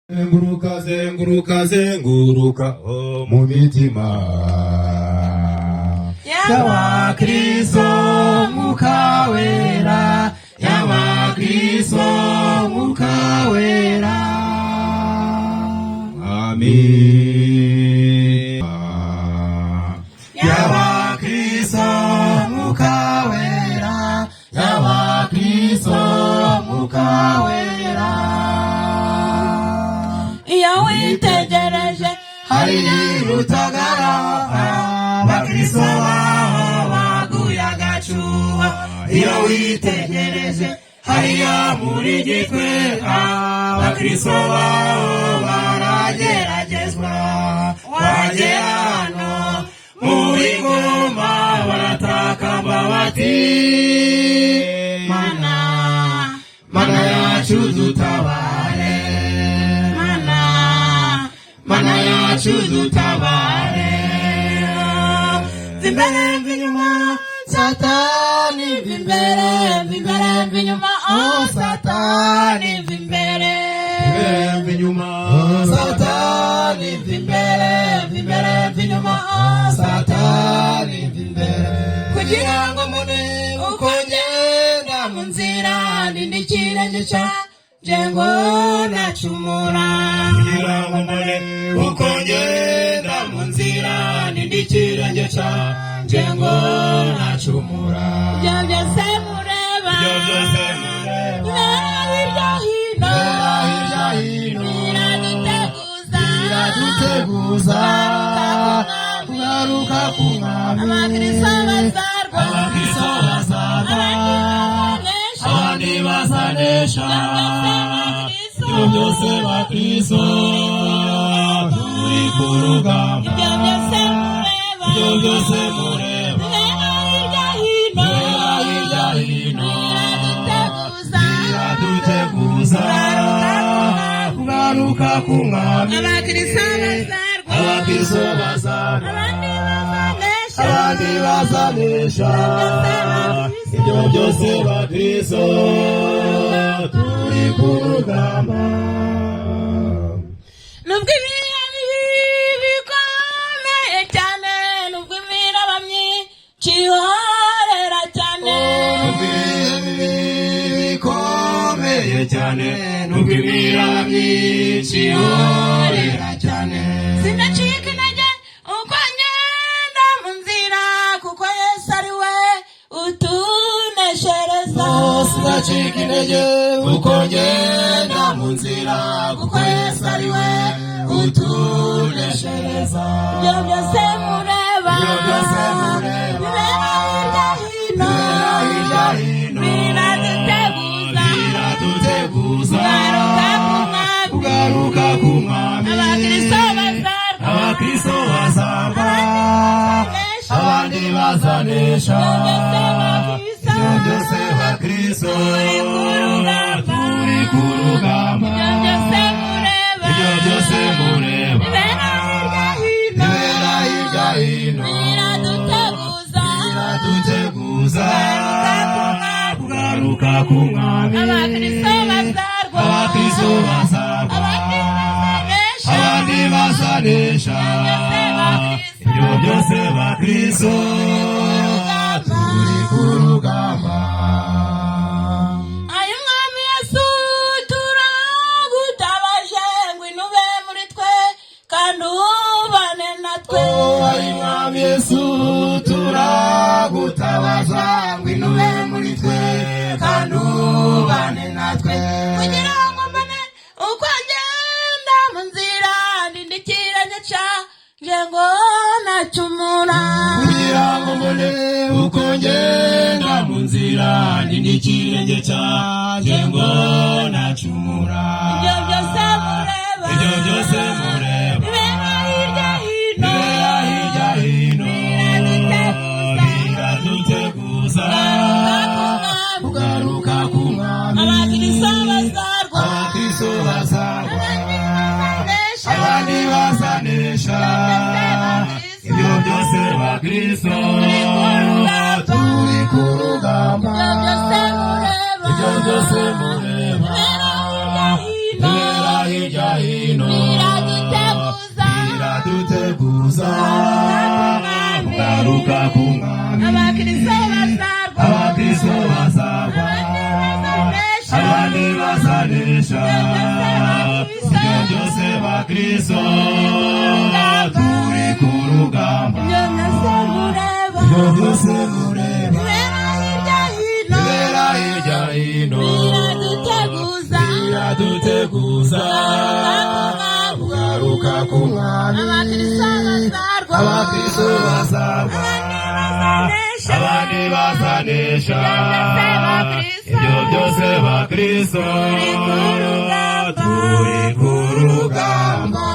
Zenguruka zenguruka zenguruka mu mitima y'abakristo Mwuka Wera, y'abakristo Mwuka Wera. Amen. Y'abakristo Mwuka Wera, y'abakristo Mwuka Wera. Iyo witegereje hariya Rutagara, abakristo baguye agacuho. Iyo witegereje hariya muri Gitwe, abakristo barageragezwa. Wagera hano muri Ngoma baratakamba bati, Mana, Mana yacu dutabare, Mana yacu dutabare. Vimbere vinyuma Satani, vimbere vinyuma, oh Satani vimbere vinyuma, Satani vimbere vinyuma, oh Satani vimbere. Kugira ngo mune uko ngenda mu nzira ndindikire ngeca jengo nacumura. kugira ngo mbone uko ngenda mu nzira ndindikire ngeca jengo nacumura. Ibyo byose mureba, Ibyo byose mureba, hirya hino, biraduteguza kugaruka ku Mwami. abakristo bazarwa, Abakristo bazarwa, abandi bazanesha. Ibyo byose bakristo turi ku rugamba. ibyo byose mureba, Ibyo byose mureba, hirya hino, hirya hino, biraduteguza biraduteguza kugaruka ku Mwami. abakristo bazarwa, Abakristo bazarwa, abandi bazanesha. abandi bazanesha. Ibyo byose bakristo turi ku rugamba. Nubwo ibihe bikomeye cyane, nubwo imiraba myinshi ihorera cyane, Nubwo ibihe bikomeye cyane, nubwo imiraba myinshi ihorera cyane, sinacika intege uko ngenda mu nzira, kuko Yesu ari we utuneshereza. sinacika intege uko ngenda mu nzira, kuko Yesu ari we utuneshereza. Ibyo byose mureba, Ibyo byose mureba, bibera hirya hino, biraduteguza biraduteguza kugaruka ku Mwami. kugaruka ku Mwami. Abakristo bazarwa, Abakristo bazarwa, abandi bazanesha. Ibyo byose bakristo turi ku rugamba. Ibyo byose mureba, bibera hirya hino, biraduteguza kugaruka ku Mwami. abakristo bazarwa, Abakristo bazarwa, abandi bazanesha. Ibyo byose bakristo turi ku rugamba. ayo Mwami Yesu turagutabaje, ngwino ube muri twe kandi ubane natwe. Ayi Mwami Yesu turagutabaza, ngwino ube muri twe kandi ubane natwe. Kugira ngo mbone uko ngenda mu nzira ndindikire ngeca jengo nacumura. Kugira ngo mbone uko ngenda mu nzira ndindikire ngeca jengo nacumura. Ibyo byose mureba, Ibyo byose mureba, bibera hirya hino, bibera hirya hino, biraduteguza kugaruka ku Mwami. abakristo bazarwa, Abakristo bazarwa, abandi bazanesha. Ibyo byose bakristo turi ku rugamba. ibyo byose mureba, Ibyo byose mureba, bibera hirya hino, bibera hirya hino. abandi bazanesha ibyo byose bakristo turi ku rugamba ibyo byose mureba bibera hirya hino biraduteguza kugaruka ku mwami abakristo bazarwana abandi bazanesha ibyo byose bakristo turi ku rugamba